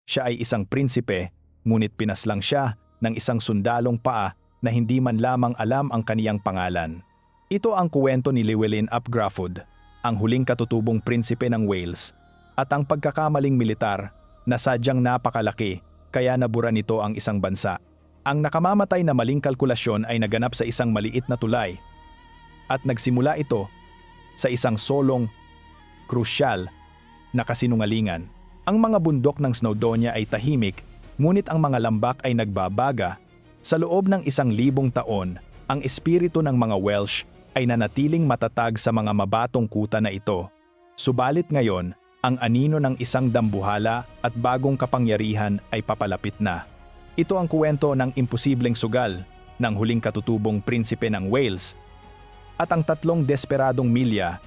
Siya ay isang prinsipe, ngunit pinaslang siya ng isang sundalong paa na hindi man lamang alam ang kaniyang pangalan. Ito ang kuwento ni Llywelyn ap Gruffudd, ang huling katutubong prinsipe ng Wales, at ang pagkakamaling militar na sadyang napakalaki kaya nabura nito ang isang bansa. Ang nakamamatay na maling kalkulasyon ay naganap sa isang maliit na tulay at nagsimula ito sa isang solong, krusyal na kasinungalingan. Ang mga bundok ng Snowdonia ay tahimik, ngunit ang mga lambak ay nagbabaga. Sa loob ng 1,000 taon, ang espiritu ng mga Welsh ay nanatiling matatag sa mga mabatong kuta na ito. Subalit ngayon, ang anino ng isang dambuhala at bagong kapangyarihan ay papalapit na. Ito ang kuwento ng imposibleng sugal ng huling katutubong prinsipe ng Wales at ang 3 desperadong milya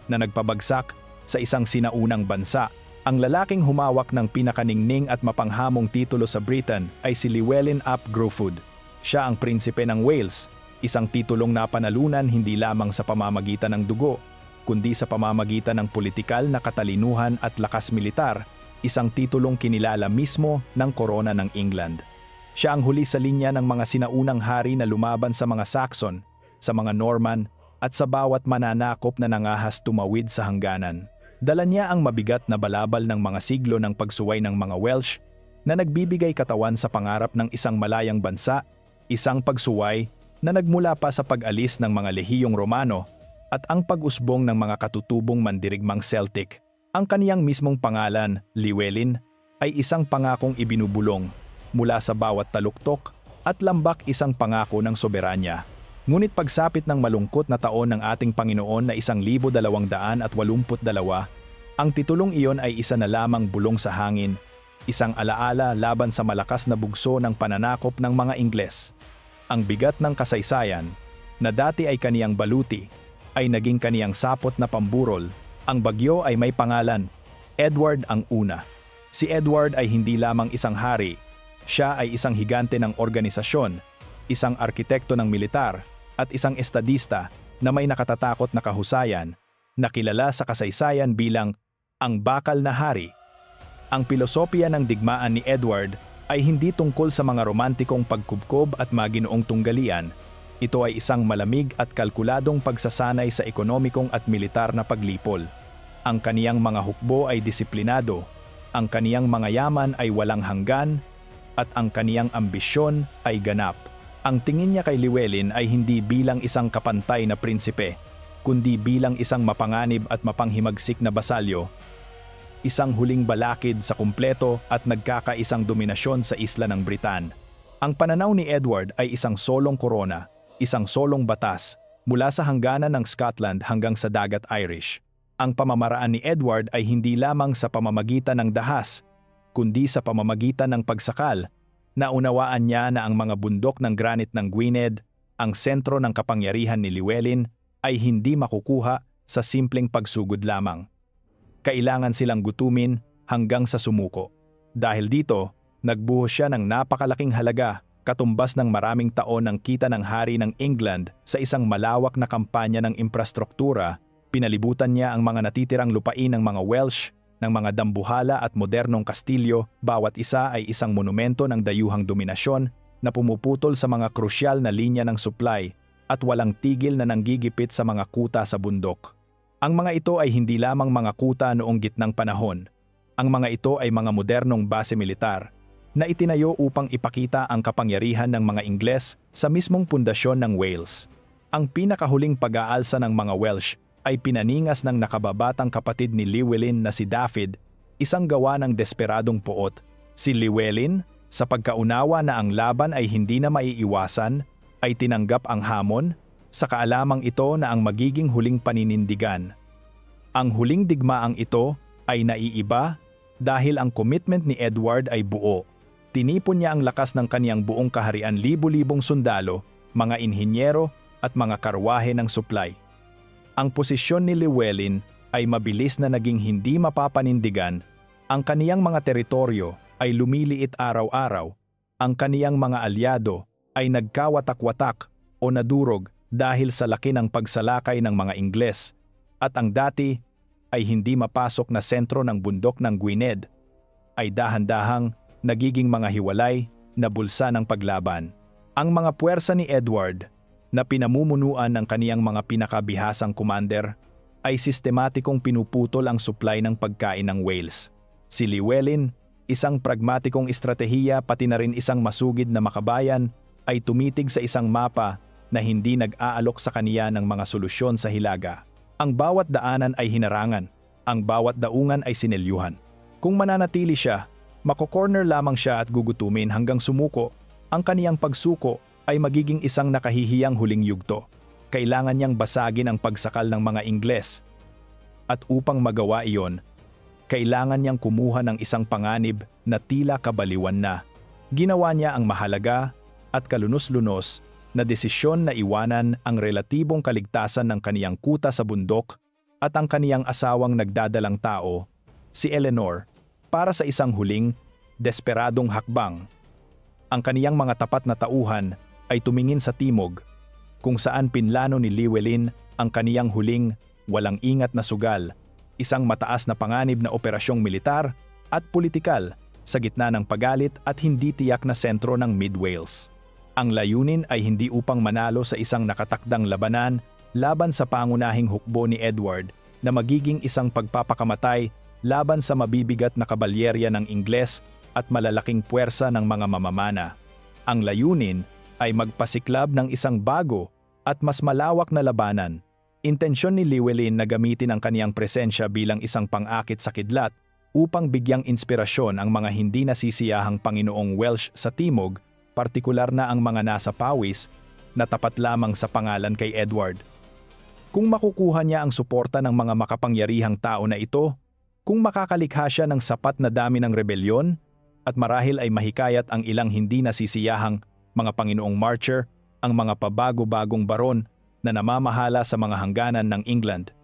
na nagpabagsak sa isang sinaunang bansa. Ang lalaking humawak ng pinakaningning at mapanghamong titulo sa Britain ay si Llywelyn ap Gruffudd. Siya ang prinsipe ng Wales, isang titulong napanalunan hindi lamang sa pamamagitan ng dugo, kundi sa pamamagitan ng politikal na katalinuhan at lakas militar, isang titulong kinilala mismo ng korona ng England. Siya ang huli sa linya ng mga sinaunang hari na lumaban sa mga Saxon, sa mga Norman, at sa bawat mananakop na nangahas tumawid sa hangganan. Dala niya ang mabigat na balabal ng mga siglo ng pagsuway ng mga Welsh na nagbibigay katawan sa pangarap ng isang malayang bansa, isang pagsuway na nagmula pa sa pag-alis ng mga lehiyong Romano at ang pag-usbong ng mga katutubong mandirigmang Celtic. Ang kaniyang mismong pangalan, Llywelyn, ay isang pangakong ibinubulong mula sa bawat taluktok at lambak, isang pangako ng soberanya. Ngunit pagsapit ng malungkot na taon ng ating Panginoon na 1282, ang titulong iyon ay isa na lamang bulong sa hangin, isang alaala laban sa malakas na bugso ng pananakop ng mga Ingles. Ang bigat ng kasaysayan, na dati ay kaniyang baluti, ay naging kaniyang sapot na pamburol. Ang bagyo ay may pangalan, Edward ang Una. Si Edward ay hindi lamang isang hari, siya ay isang higante ng organisasyon, isang arkitekto ng militar, at isang estadista na may nakatatakot na kahusayan, na kilala sa kasaysayan bilang ang Bakal na Hari. Ang pilosopiya ng digmaan ni Edward ay hindi tungkol sa mga romantikong pagkubkob at maginoong tunggalian. Ito ay isang malamig at kalkuladong pagsasanay sa ekonomikong at militar na paglipol. Ang kaniyang mga hukbo ay disiplinado, ang kaniyang mga yaman ay walang hanggan, at ang kaniyang ambisyon ay ganap. Ang tingin niya kay Llywelyn ay hindi bilang isang kapantay na prinsipe, kundi bilang isang mapanganib at mapanghimagsik na basalyo, isang huling balakid sa kumpleto at nagkakaisang dominasyon sa isla ng Britain. Ang pananaw ni Edward ay isang solong korona, isang solong batas, mula sa hangganan ng Scotland hanggang sa dagat Irish. Ang pamamaraan ni Edward ay hindi lamang sa pamamagitan ng dahas, kundi sa pamamagitan ng pagsakal. Naunawaan niya na ang mga bundok ng granite ng Gwynedd, ang sentro ng kapangyarihan ni Llywelyn, ay hindi makukuha sa simpleng pagsugod lamang. Kailangan silang gutumin hanggang sa sumuko. Dahil dito, nagbuhos siya ng napakalaking halaga, katumbas ng maraming taon ng kita ng hari ng England sa isang malawak na kampanya ng infrastruktura. Pinalibutan niya ang mga natitirang lupain ng mga Welsh, ng mga dambuhala at modernong kastilyo. Bawat isa ay isang monumento ng dayuhang dominasyon na pumuputol sa mga krusyal na linya ng supply at walang tigil na nanggigipit sa mga kuta sa bundok. Ang mga ito ay hindi lamang mga kuta noong gitnang panahon. Ang mga ito ay mga modernong base militar na itinayo upang ipakita ang kapangyarihan ng mga Ingles sa mismong pundasyon ng Wales. Ang pinakahuling pag-aalsa ng mga Welsh ay pinaningas ng nakababatang kapatid ni Llywelyn na si Dafydd, isang gawa ng desperadong poot. Si Llywelyn, sa pagkaunawa na ang laban ay hindi na maiiwasan, ay tinanggap ang hamon, sa kaalamang ito na ang magiging huling paninindigan. Ang huling digmaang ito ay naiiba dahil ang commitment ni Edward ay buo. Tinipon niya ang lakas ng kaniyang buong kaharian, libu-libong sundalo, mga inhinyero at mga karwahe ng supply. Ang posisyon ni Llywelyn ay mabilis na naging hindi mapapanindigan. Ang kaniyang mga teritoryo ay lumiliit araw-araw. Ang kaniyang mga alyado ay nagkawatak-watak o nadurog dahil sa laki ng pagsalakay ng mga Ingles, at ang dati ay hindi mapasok na sentro ng bundok ng Gwynedd ay dahan-dahang nagiging mga hiwalay na bulsa ng paglaban. Ang mga puwersa ni Edward, na pinamumunuan ng kaniyang mga pinakabihasang commander, ay sistematikong pinuputol ang supply ng pagkain ng Wales. Si Llywelyn, isang pragmatikong estratehiya pati na rin isang masugid na makabayan, ay tumitig sa isang mapa na hindi nag-aalok sa kaniya ng mga solusyon sa hilaga. Ang bawat daanan ay hinarangan, ang bawat daungan ay sinelyuhan. Kung mananatili siya, mako-corner lamang siya at gugutumin hanggang sumuko. Ang kaniyang pagsuko ay magiging isang nakahihiyang huling yugto. Kailangan niyang basagin ang pagsakal ng mga Ingles. At upang magawa iyon, kailangan niyang kumuha ng isang panganib na tila kabaliwan na. Ginawa niya ang mahalaga at kalunos-lunos na desisyon na iwanan ang relatibong kaligtasan ng kaniyang kuta sa bundok at ang kaniyang asawang nagdadalang tao, si Eleanor, para sa isang huling, desperadong hakbang. Ang kaniyang mga tapat na tauhan ay tumingin sa timog, kung saan pinlano ni Llywelyn ang kaniyang huling, walang ingat na sugal, isang mataas na panganib na operasyong militar at politikal sa gitna ng pagalit at hindi tiyak na sentro ng Mid-Wales. Ang layunin ay hindi upang manalo sa isang nakatakdang labanan laban sa pangunahing hukbo ni Edward na magiging isang pagpapakamatay laban sa mabibigat na kabalyerya ng Ingles at malalaking puwersa ng mga mamamana. Ang layunin ay magpasiklab ng isang bago at mas malawak na labanan. Intensyon ni Llywelyn na gamitin ang kaniyang presensya bilang isang pang-akit sa kidlat upang bigyang inspirasyon ang mga hindi nasisiyahang Panginoong Welsh sa timog, partikular na ang mga nasa pawis na tapat lamang sa pangalan kay Edward. Kung makukuha niya ang suporta ng mga makapangyarihang tao na ito, kung makakalikha siya ng sapat na dami ng rebelyon, at marahil ay mahikayat ang ilang hindi nasisiyahang mga Panginoong Marcher, ang mga pabago-bagong baron na namamahala sa mga hangganan ng England.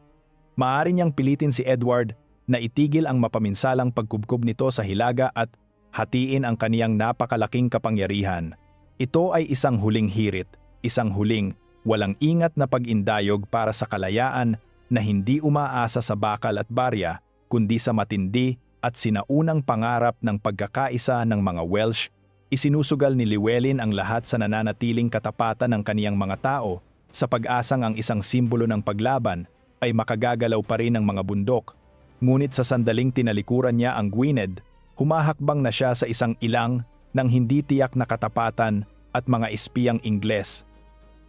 Maaari niyang pilitin si Edward na itigil ang mapaminsalang pagkubkob nito sa hilaga at hatiin ang kaniyang napakalaking kapangyarihan. Ito ay isang huling hirit, isang huling, walang ingat na pag-indayog para sa kalayaan na hindi umaasa sa bakal at barya, kundi sa matindi at sinaunang pangarap ng pagkakaisa ng mga Welsh. Isinusugal ni Llywelyn ang lahat sa nananatiling katapatan ng kaniyang mga tao sa pag-asang ang isang simbolo ng paglaban ay makagagalaw pa rin ng mga bundok. Ngunit sa sandaling tinalikuran niya ang Gwynedd, humahakbang na siya sa isang ilang ng hindi tiyak na katapatan at mga espiyang Ingles.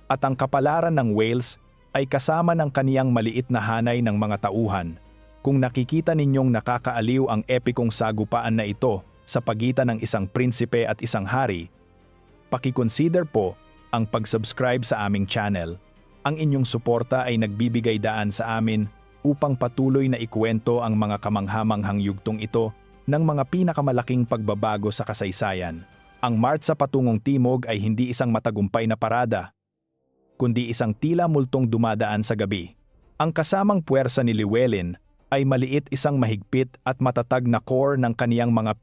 At ang kapalaran ng Wales ay kasama ng kaniyang maliit na hanay ng mga tauhan. Kung nakikita ninyong nakakaaliw ang epikong sagupaan na ito sa pagitan ng isang prinsipe at isang hari, paki-consider po ang pag-subscribe sa aming channel. Ang inyong suporta ay nagbibigay daan sa amin upang patuloy na ikuwento ang mga kamanghamanghang yugtong ito ng mga pinakamalaking pagbabago sa kasaysayan. Ang march sa patungong timog ay hindi isang matagumpay na parada, kundi isang tila multong dumadaan sa gabi. Ang kasamang puwersa ni Llywelyn ay maliit, isang mahigpit at matatag na core ng kaniyang mga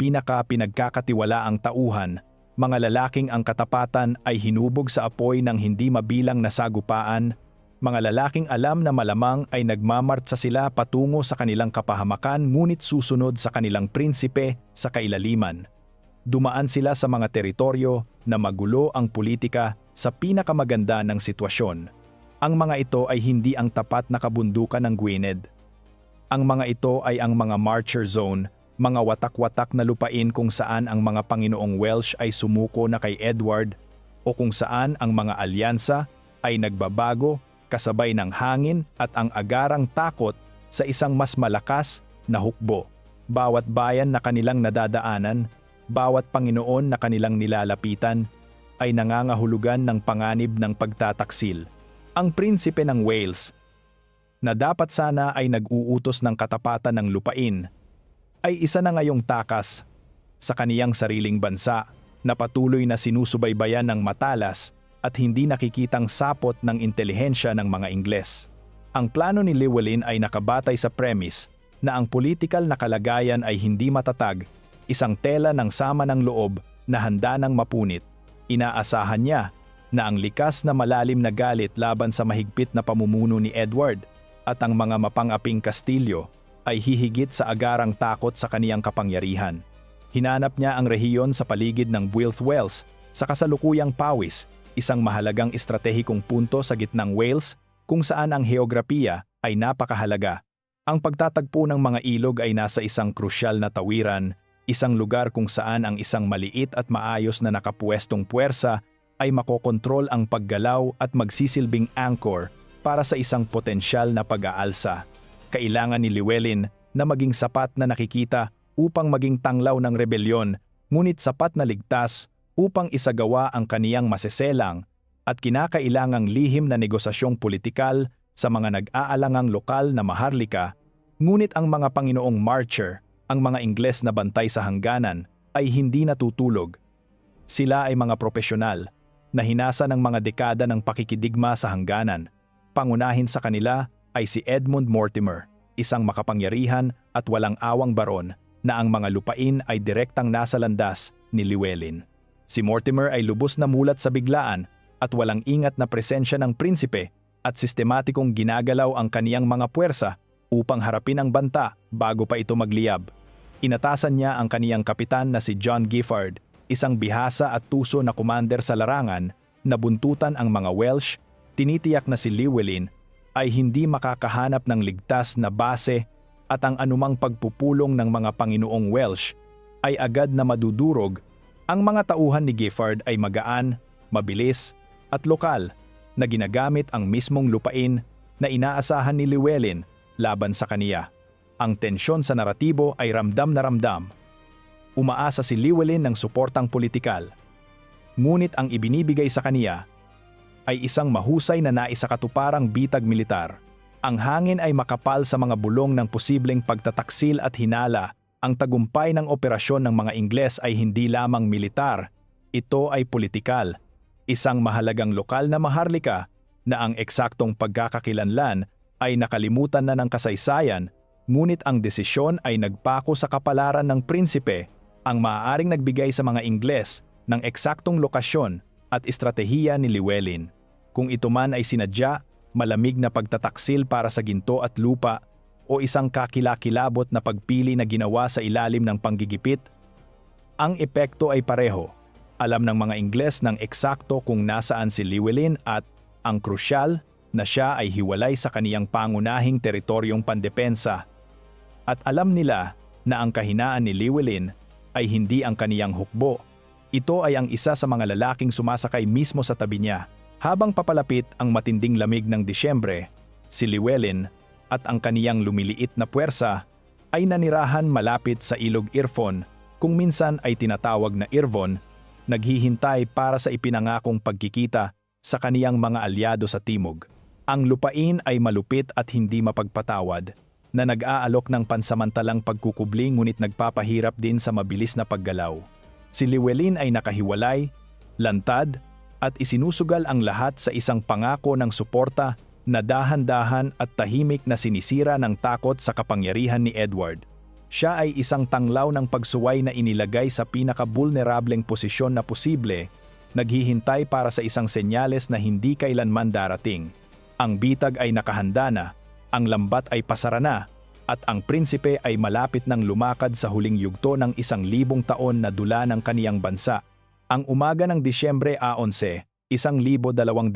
pinagkakatiwalaang tauhan, mga lalaking ang katapatan ay hinubog sa apoy ng hindi mabilang na sagupaan, mga lalaking alam na malamang ay nagmamartsa sila patungo sa kanilang kapahamakan ngunit susunod sa kanilang prinsipe sa kailaliman. Dumaan sila sa mga teritoryo na magulo ang politika sa pinakamaganda ng sitwasyon. Ang mga ito ay hindi ang tapat na kabundukan ng Gwynedd. Ang mga ito ay ang mga Marcher Zone, mga watak-watak na lupain kung saan ang mga Panginoong Welsh ay sumuko na kay Edward o kung saan ang mga alyansa ay nagbabago kasabay ng hangin at ang agarang takot sa isang mas malakas na hukbo. Bawat bayan na kanilang nadadaanan, bawat Panginoon na kanilang nilalapitan, ay nangangahulugan ng panganib ng pagtataksil. Ang prinsipe ng Wales, na dapat sana ay nag-uutos ng katapatan ng lupain, ay isa na ngayong takas sa kaniyang sariling bansa na patuloy na sinusubaybayan ng matalas at hindi nakikitang sapot ng intelihensya ng mga Ingles. Ang plano ni Llywelyn ay nakabatay sa premise na ang politikal na kalagayan ay hindi matatag, isang tela ng sama ng loob na handa ng mapunit. Inaasahan niya na ang likas na malalim na galit laban sa mahigpit na pamumuno ni Edward at ang mga mapang-aping Kastilyo ay hihigit sa agarang takot sa kaniyang kapangyarihan. Hinanap niya ang rehiyon sa paligid ng Builth Wells sa kasalukuyang Powys, isang mahalagang estratehikong punto sa gitnang Wales kung saan ang heograpiya ay napakahalaga. Ang pagtatagpo ng mga ilog ay nasa isang krusyal na tawiran, isang lugar kung saan ang isang maliit at maayos na nakapuwestong puwersa ay makokontrol ang paggalaw at magsisilbing anchor para sa isang potensyal na pag-aalsa. Kailangan ni Llewellyn na maging sapat na nakikita upang maging tanglaw ng rebelyon, ngunit sapat na ligtas upang isagawa ang kaniyang maseselang at kinakailangang lihim na negosasyong politikal sa mga nag-aalangang lokal na maharlika, ngunit ang mga Panginoong Marcher, ang mga Ingles na bantay sa hangganan, ay hindi natutulog. Sila ay mga propesyonal na hinasa ng mga dekada ng pakikidigma sa hangganan. Pangunahin sa kanila ay si Edmund Mortimer, isang makapangyarihan at walang awang baron na ang mga lupain ay direktang nasa landas ni Llewellyn. Si Mortimer ay lubos na mulat sa biglaan at walang ingat na presensya ng prinsipe at sistematikong ginagalaw ang kaniyang mga puwersa upang harapin ang banta bago pa ito magliyab. Inatasan niya ang kaniyang kapitan na si John Giffard, isang bihasa at tuso na commander sa larangan na buntutan ang mga Welsh. Tinitiyak na si Llewellyn ay hindi makakahanap ng ligtas na base at ang anumang pagpupulong ng mga Panginoong Welsh ay agad na madudurog. Ang mga tauhan ni Giffard ay magaan, mabilis at lokal na ginagamit ang mismong lupain na inaasahan ni Llewellyn laban sa kaniya. Ang tensyon sa naratibo ay ramdam na ramdam. Umaasa si Llewellyn ng suportang politikal. Ngunit ang ibinibigay sa kaniya ay isang mahusay na naisakatuparang bitag militar. Ang hangin ay makapal sa mga bulong ng posibleng pagtataksil at hinala. Ang tagumpay ng operasyon ng mga Ingles ay hindi lamang militar, ito ay politikal. Isang mahalagang lokal na maharlika na ang eksaktong pagkakakilanlan ay nakalimutan na ng kasaysayan, ngunit ang desisyon ay nagpako sa kapalaran ng prinsipe, ang maaaring nagbigay sa mga Ingles ng eksaktong lokasyon at estratehiya ni Llewellyn. Kung ito man ay sinadya, malamig na pagtataksil para sa ginto at lupa, o isang kakilakilabot na pagpili na ginawa sa ilalim ng panggigipit, ang epekto ay pareho. Alam ng mga Ingles ng eksakto kung nasaan si Llewellyn at, ang krusyal, na siya ay hiwalay sa kaniyang pangunahing teritoryong pandepensa. At alam nila na ang kahinaan ni Llewellyn ay hindi ang kaniyang hukbo. Ito ay ang isa sa mga lalaking sumasakay mismo sa tabi niya. Habang papalapit ang matinding lamig ng Disyembre, si Llewellyn at ang kaniyang lumiliit na puwersa ay nanirahan malapit sa ilog Irfon, kung minsan ay tinatawag na Irvon, naghihintay para sa ipinangakong pagkikita sa kaniyang mga alyado sa timog. Ang lupain ay malupit at hindi mapagpatawad, na nag-aalok ng pansamantalang pagkukubli ngunit nagpapahirap din sa mabilis na paggalaw. Si Llewellyn ay nakahiwalay, lantad, at isinusugal ang lahat sa isang pangako ng suporta na dahan-dahan at tahimik na sinisira ng takot sa kapangyarihan ni Edward. Siya ay isang tanglaw ng pagsuway na inilagay sa pinaka-vulnerableng posisyon na posible, naghihintay para sa isang senyales na hindi kailanman darating. Ang bitag ay nakahanda na, ang lambat ay pasara na, at ang prinsipe ay malapit ng lumakad sa huling yugto ng 1,000 taon na dula ng kaniyang bansa. Ang umaga ng Disyembre 11, 1282,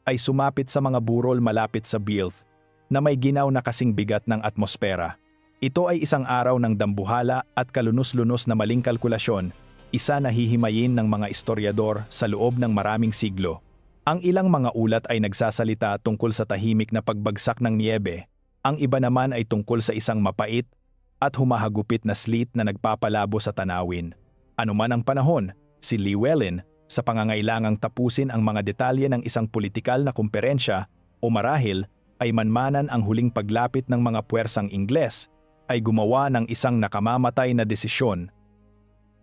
ay sumapit sa mga burol malapit sa Builth, na may ginaw na kasing bigat ng atmosfera. Ito ay isang araw ng dambuhala at kalunos-lunos na maling kalkulasyon, isa na hihimayin ng mga historiador sa loob ng maraming siglo. Ang ilang mga ulat ay nagsasalita tungkol sa tahimik na pagbagsak ng niyebe, ang iba naman ay tungkol sa isang mapait at humahagupit na sleet na nagpapalabo sa tanawin. Anuman ang panahon, si Llewellyn, sa pangangailangang tapusin ang mga detalye ng isang politikal na kumperensya o marahil ay manmanan ang huling paglapit ng mga puwersang Ingles, ay gumawa ng isang nakamamatay na desisyon.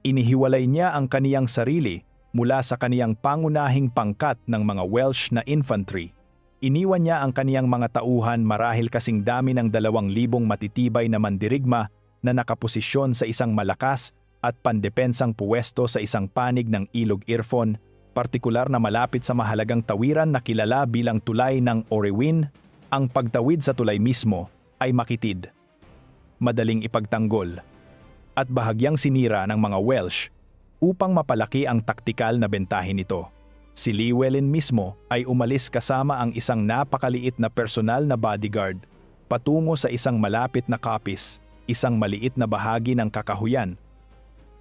Inihiwalay niya ang kaniyang sarili mula sa kaniyang pangunahing pangkat ng mga Welsh na infantry. Iniwan niya ang kaniyang mga tauhan marahil kasing dami ng 2,000 matitibay na mandirigma na nakaposisyon sa isang malakas at pandepensang puwesto sa isang panig ng ilog Irfon, partikular na malapit sa mahalagang tawiran na kilala bilang tulay ng Orewin. Ang pagtawid sa tulay mismo ay makitid, madaling ipagtanggol, at bahagyang sinira ng mga Welsh upang mapalaki ang taktikal na bentahe nito. Si Llywelyn mismo ay umalis kasama ang isang napakaliit na personal na bodyguard patungo sa isang malapit na coppice, isang maliit na bahagi ng kakahuyan,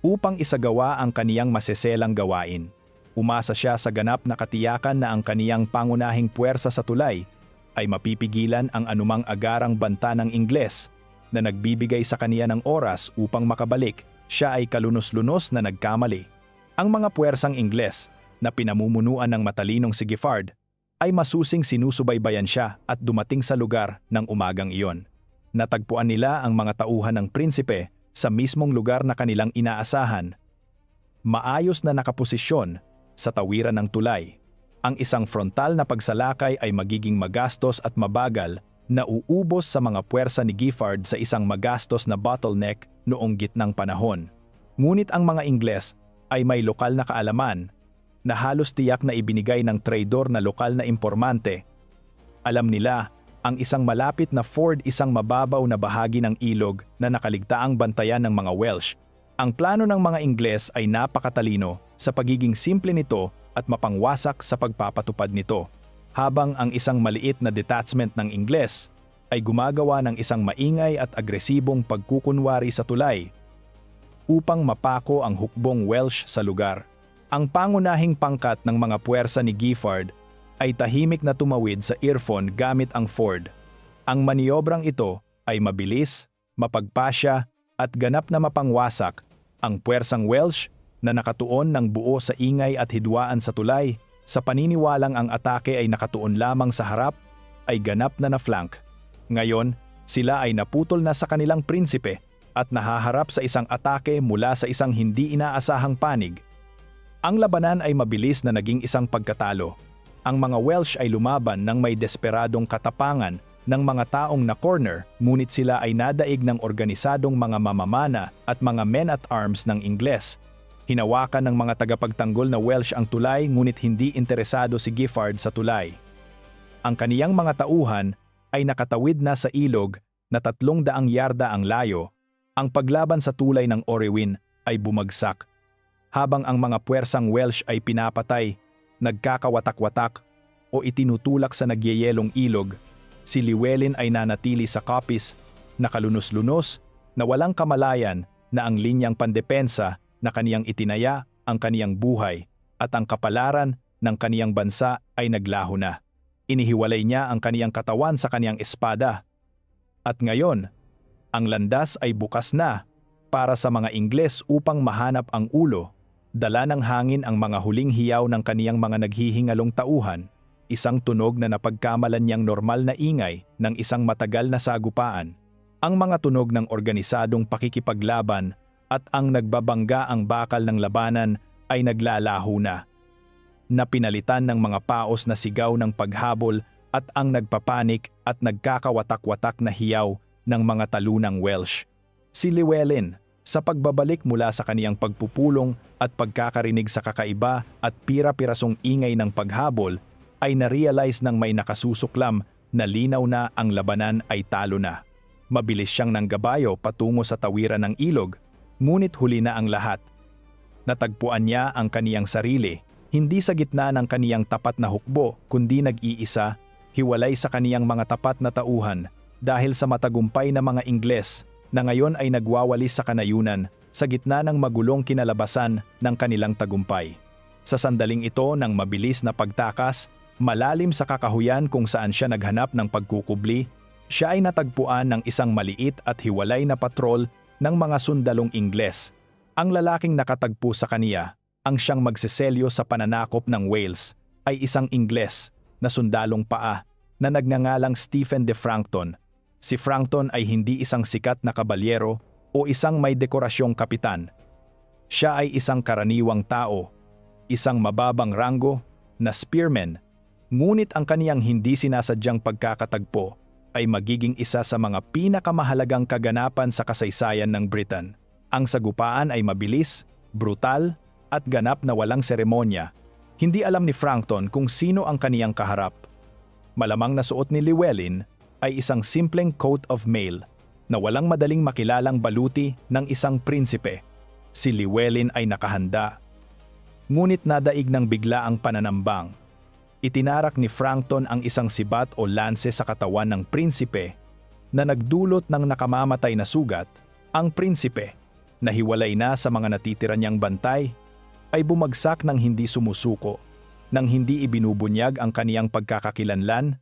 upang isagawa ang kaniyang maseselang gawain. Umasa siya sa ganap na katiyakan na ang kaniyang pangunahing puwersa sa tulay ay mapipigilan ang anumang agarang banta ng Ingles na nagbibigay sa kaniya ng oras upang makabalik. Siya ay kalunos-lunos na nagkamali. Ang mga puwersang Ingles na pinamumunuan ng matalinong si Giffard ay masusing sinusubaybayan siya at dumating sa lugar ng umagang iyon. Natagpuan nila ang mga tauhan ng prinsipe sa mismong lugar na kanilang inaasahan. Maayos na nakaposisyon sa tawiran ng tulay. Ang isang frontal na pagsalakay ay magiging magastos at mabagal na uubos sa mga puwersa ni Giffard sa isang magastos na bottleneck noong gitnang panahon. Ngunit ang mga Ingles ay may lokal na kaalaman na halos tiyak na ibinigay ng traidor na lokal na impormante. Alam nila, ang isang malapit na ford isang mababaw na bahagi ng ilog na nakaligtaang bantayan ng mga Welsh. Ang plano ng mga Ingles ay napakatalino sa pagiging simple nito at mapangwasak sa pagpapatupad nito, habang ang isang maliit na detachment ng Ingles ay gumagawa ng isang maingay at agresibong pagkukunwari sa tulay upang mapako ang hukbong Welsh sa lugar. Ang pangunahing pangkat ng mga puwersa ni Giffard ay tahimik na tumawid sa earphone gamit ang ford. Ang maniobrang ito ay mabilis, mapagpasya at ganap na mapangwasak. Ang puwersang Welsh na nakatuon ng buo sa ingay at hidwaan sa tulay, sa paniniwalang ang atake ay nakatuon lamang sa harap, ay ganap na na-flank. Ngayon, sila ay naputol na sa kanilang prinsipe at nahaharap sa isang atake mula sa isang hindi inaasahang panig. Ang labanan ay mabilis na naging isang pagkatalo. Ang mga Welsh ay lumaban ng may desperadong katapangan ng mga taong na-corner, ngunit sila ay nadaig ng organisadong mga mamamana at mga men-at-arms ng Ingles. Hinawakan ng mga tagapagtanggol na Welsh ang tulay, ngunit hindi interesado si Giffard sa tulay. Ang kaniyang mga tauhan ay nakatawid na sa ilog na 300 yarda ang layo. Ang paglaban sa tulay ng Orewin ay bumagsak, habang ang mga puwersang Welsh ay pinapatay, nagkakawatak-watak o itinutulak sa nagyeyelong ilog. Si Llywelyn ay nanatili sa coppice, nakalunos-lunos, na walang kamalayan na ang linyang pandepensa na kaniyang itinaya ang kaniyang buhay at ang kapalaran ng kaniyang bansa ay naglaho na. Inihiwalay niya ang kaniyang katawan sa kaniyang espada. At ngayon, ang landas ay bukas na para sa mga Ingles upang mahanap ang ulo. Dala ng hangin ang mga huling hiyaw ng kaniyang mga naghihingalong tauhan, isang tunog na napagkamalan niyang normal na ingay ng isang matagal na sagupaan. Ang mga tunog ng organisadong pakikipaglaban at ang nagbabangga ang bakal ng labanan ay naglalaho na. Napinalitan ng mga paos na sigaw ng paghabol at ang nagpapanik at nagkakawatak-watak na hiyaw ng mga talunang Welsh. Si Llywelyn, sa pagbabalik mula sa kaniyang pagpupulong at pagkakarinig sa kakaiba at pira-pirasong ingay ng paghabol, ay na-realize ng may nakasusuklam na linaw na ang labanan ay talo na. Mabilis siyang nanggabayo patungo sa tawiran ng ilog, ngunit huli na ang lahat. Natagpuan niya ang kaniyang sarili, hindi sa gitna ng kaniyang tapat na hukbo, kundi nag-iisa, hiwalay sa kaniyang mga tapat na tauhan, dahil sa matagumpay na mga Ingles na ngayon ay nagwawalis sa kanayunan sa gitna ng magulong kinalabasan ng kanilang tagumpay. Sa sandaling ito ng mabilis na pagtakas, malalim sa kakahuyan kung saan siya naghanap ng pagkukubli, siya ay natagpuan ng isang maliit at hiwalay na patrol ng mga sundalong Ingles. Ang lalaking nakatagpo sa kaniya, ang siyang magseselyo sa pananakop ng Wales, ay isang Ingles na sundalong paa na nagngangalang Stephen de Frankton. Si Frankton ay hindi isang sikat na kabalyero o isang may dekorasyong kapitan. Siya ay isang karaniwang tao, isang mababang ranggo na spearman, ngunit ang kaniyang hindi sinasadyang pagkakatagpo ay magiging isa sa mga pinakamahalagang kaganapan sa kasaysayan ng Britain. Ang sagupaan ay mabilis, brutal, at ganap na walang seremonya. Hindi alam ni Frankton kung sino ang kaniyang kaharap. Malamang na suot ni Llywelyn ay isang simpleng coat of mail, na walang madaling makilalang baluti ng isang prinsipe. Si Llywelyn ay nakahanda. Ngunit nadaig ng bigla ang pananambang. Itinarak ni Frankton ang isang sibat o lanse sa katawan ng prinsipe na nagdulot ng nakamamatay na sugat. Ang prinsipe, na hiwalay na sa mga natitira niyang bantay, ay bumagsak ng hindi sumusuko, nang hindi ibinubunyag ang kaniyang pagkakakilanlan,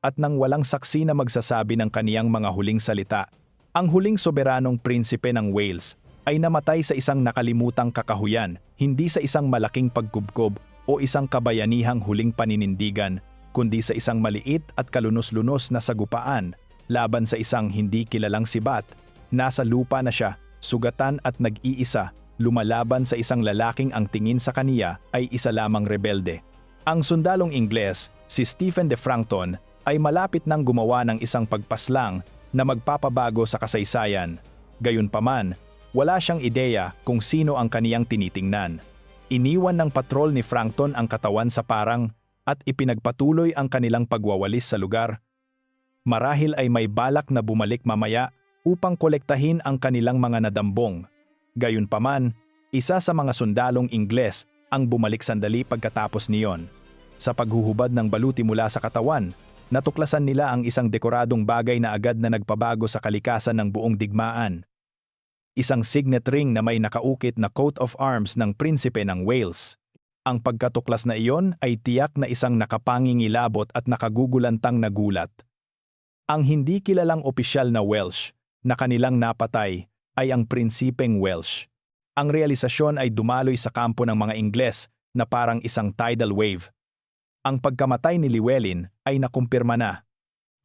at nang walang saksi na magsasabi ng kaniyang mga huling salita. Ang huling soberanong prinsipe ng Wales ay namatay sa isang nakalimutang kakahuyan, hindi sa isang malaking pagkubkob o isang kabayanihang huling paninindigan, kundi sa isang maliit at kalunos-lunos na sagupaan laban sa isang hindi kilalang sibat. Nasa lupa na siya, sugatan at nag-iisa, lumalaban sa isang lalaking ang tingin sa kaniya ay isa lamang rebelde. Ang sundalong Ingles, si Stephen de Frankton, ay malapit nang gumawa ng isang pagpaslang na magpapabago sa kasaysayan. Gayunpaman, wala siyang ideya kung sino ang kaniyang tinitingnan. Iniwan ng patrol ni Frankton ang katawan sa parang at ipinagpatuloy ang kanilang pagwawalis sa lugar. Marahil ay may balak na bumalik mamaya upang kolektahin ang kanilang mga nadambong. Gayunpaman, isa sa mga sundalong Ingles ang bumalik sandali pagkatapos niyon. Sa paghuhubad ng baluti mula sa katawan, natuklasan nila ang isang dekoradong bagay na agad na nagpabago sa kalikasan ng buong digmaan. Isang signet ring na may nakaukit na coat of arms ng prinsipe ng Wales. Ang pagkatuklas na iyon ay tiyak na isang nakapangingilabot at nakagugulantang na gulat. Ang hindi kilalang opisyal na Welsh na kanilang napatay ay ang prinsipeng Welsh. Ang realisasyon ay dumaloy sa kampo ng mga Ingles na parang isang tidal wave. Ang pagkamatay ni Llywelyn ay nakumpirma na.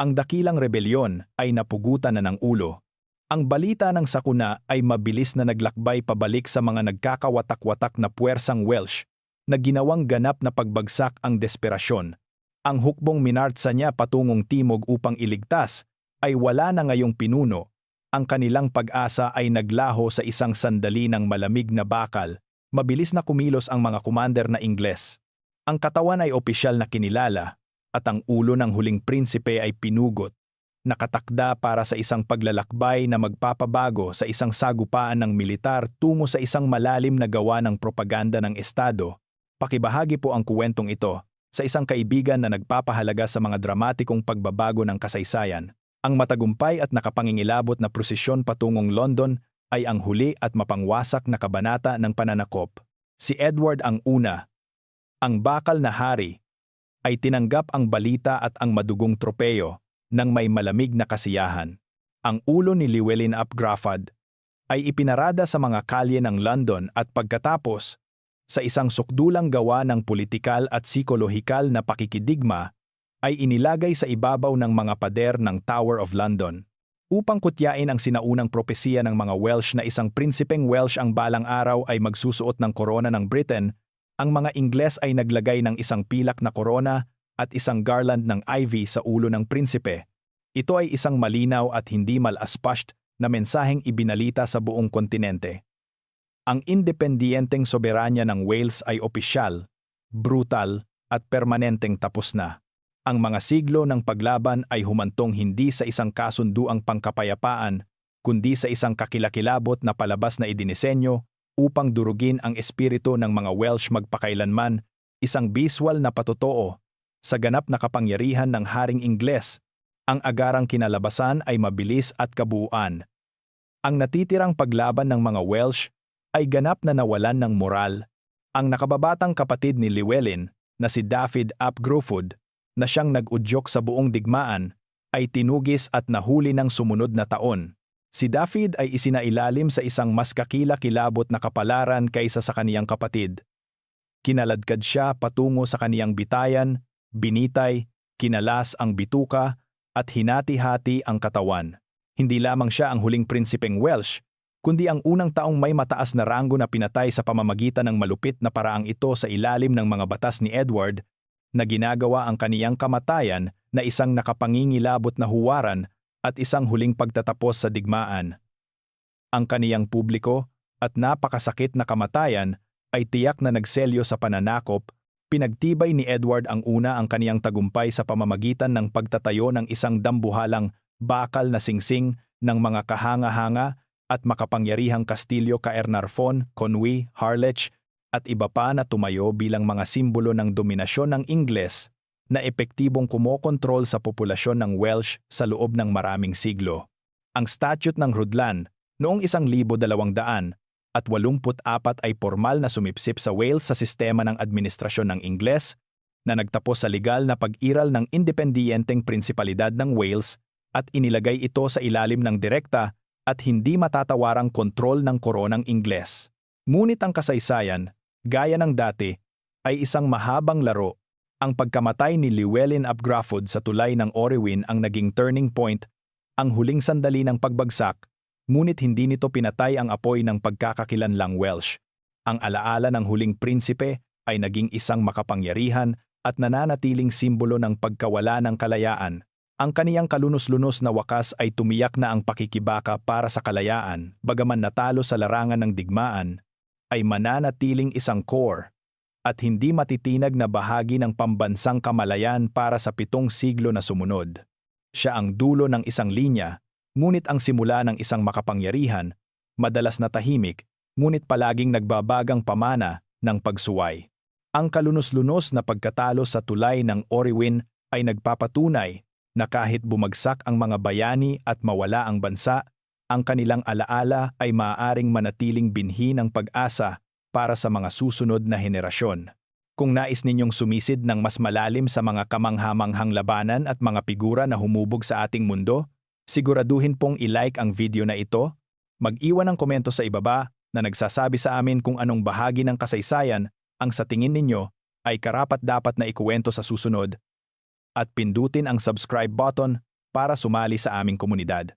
Ang dakilang rebelyon ay napugutan na ng ulo. Ang balita ng sakuna ay mabilis na naglakbay pabalik sa mga nagkakawatak-watak na puwersang Welsh na ginawang ganap na pagbagsak ang desperasyon. Ang hukbong minartsa niya patungong timog upang iligtas ay wala na ngayong pinuno. Ang kanilang pag-asa ay naglaho sa isang sandali ng malamig na bakal. Mabilis na kumilos ang mga commander na Ingles. Ang katawan ay opisyal na kinilala at ang ulo ng huling prinsipe ay pinugot. Nakatakda para sa isang paglalakbay na magpapabago sa isang sagupaan ng militar tungo sa isang malalim na gawa ng propaganda ng Estado. Pakibahagi po ang kuwentong ito sa isang kaibigan na nagpapahalaga sa mga dramatikong pagbabago ng kasaysayan. Ang matagumpay at nakapangingilabot na prosesyon patungong London ay ang huli at mapangwasak na kabanata ng pananakop. Si Edward ang una, ang bakal na hari, ay tinanggap ang balita at ang madugong tropeyo ng may malamig na kasiyahan. Ang ulo ni Llywelyn ap Gruffudd ay ipinarada sa mga kalye ng London at pagkatapos, sa isang sukdulang gawa ng politikal at psikolohikal na pakikidigma, ay inilagay sa ibabaw ng mga pader ng Tower of London. Upang kutyain ang sinaunang propesiya ng mga Welsh na isang prinsipeng Welsh ang balang araw ay magsusuot ng korona ng Britain, ang mga Ingles ay naglagay ng isang pilak na korona at isang garland ng ivy sa ulo ng prinsipe. Ito ay isang malinaw at hindi malaspasht na mensaheng ibinalita sa buong kontinente. Ang independiyenteng soberanya ng Wales ay opisyal, brutal, at permanenteng tapos na. Ang mga siglo ng paglaban ay humantong hindi sa isang kasunduang pangkapayapaan, kundi sa isang kakilakilabot na palabas na idinisenyo upang durugin ang espiritu ng mga Welsh magpakailanman, isang biswal na patotoo. Sa ganap na kapangyarihan ng Haring Ingles, ang agarang kinalabasan ay mabilis at kabuuan. Ang natitirang paglaban ng mga Welsh ay ganap na nawalan ng moral. Ang nakababatang kapatid ni Llywelyn, na si Dafydd ap Gruffudd, na siyang nag-udyok sa buong digmaan, ay tinugis at nahuli ng sumunod na taon. Si Dafydd ay isinailalim sa isang mas kakilakilabot na kapalaran kaysa sa kaniyang kapatid. Kinaladkad siya patungo sa kaniyang bitayan, binitay, kinalas ang bituka, at hinati-hati ang katawan. Hindi lamang siya ang huling prinsipeng Welsh, kundi ang unang taong may mataas na ranggo na pinatay sa pamamagitan ng malupit na paraang ito sa ilalim ng mga batas ni Edward, na ginagawa ang kaniyang kamatayan na isang nakapangingilabot na huwaran at isang huling pagtatapos sa digmaan. Ang kaniyang publiko at napakasakit na kamatayan ay tiyak na nagselyo sa pananakop. Pinagtibay ni Edward ang una ang kaniyang tagumpay sa pamamagitan ng pagtatayo ng isang dambuhalang bakal na singsing ng mga kahanga-hanga at makapangyarihang kastilyo Caernarfon, Conwy, Harlech at iba pa na tumayo bilang mga simbolo ng dominasyon ng Ingles na epektibong kumokontrol sa populasyon ng Welsh sa loob ng maraming siglo. Ang Statute ng Rhuddlan noong 1284 ay formal na sumipsip sa Wales sa sistema ng administrasyon ng Ingles na nagtapos sa legal na pag-iral ng independiyenteng prinsipalidad ng Wales at inilagay ito sa ilalim ng direkta at hindi matatawarang kontrol ng koronang Ingles. Ngunit ang kasaysayan, gaya ng dati, ay isang mahabang laro. Ang pagkamatay ni Llywelyn ap Gruffudd sa tulay ng Orewin ang naging turning point, ang huling sandali ng pagbagsak, ngunit hindi nito pinatay ang apoy ng pagkakakilanlang Welsh. Ang alaala ng huling prinsipe ay naging isang makapangyarihan at nananatiling simbolo ng pagkawala ng kalayaan. Ang kaniyang kalunos-lunos na wakas ay tumiyak na ang pakikibaka para sa kalayaan, bagaman natalo sa larangan ng digmaan, ay mananatiling isang core at hindi matitinag na bahagi ng pambansang kamalayan para sa 7 siglo na sumunod. Siya ang dulo ng isang linya, ngunit ang simula ng isang makapangyarihan, madalas na tahimik, ngunit palaging nagbabagang pamana ng pagsuway. Ang kalunos-lunos na pagkatalo sa tulay ng Orewin ay nagpapatunay na kahit bumagsak ang mga bayani at mawala ang bansa, ang kanilang alaala ay maaaring manatiling binhi ng pag-asa para sa mga susunod na henerasyon. Kung nais ninyong sumisid ng mas malalim sa mga kamanghamanghang labanan at mga figura na humubog sa ating mundo, siguraduhin pong i-like ang video na ito, mag-iwan ng komento sa ibaba na nagsasabi sa amin kung anong bahagi ng kasaysayan ang sa tingin ninyo ay karapat-dapat na ikuwento sa susunod, at pindutin ang subscribe button para sumali sa aming komunidad.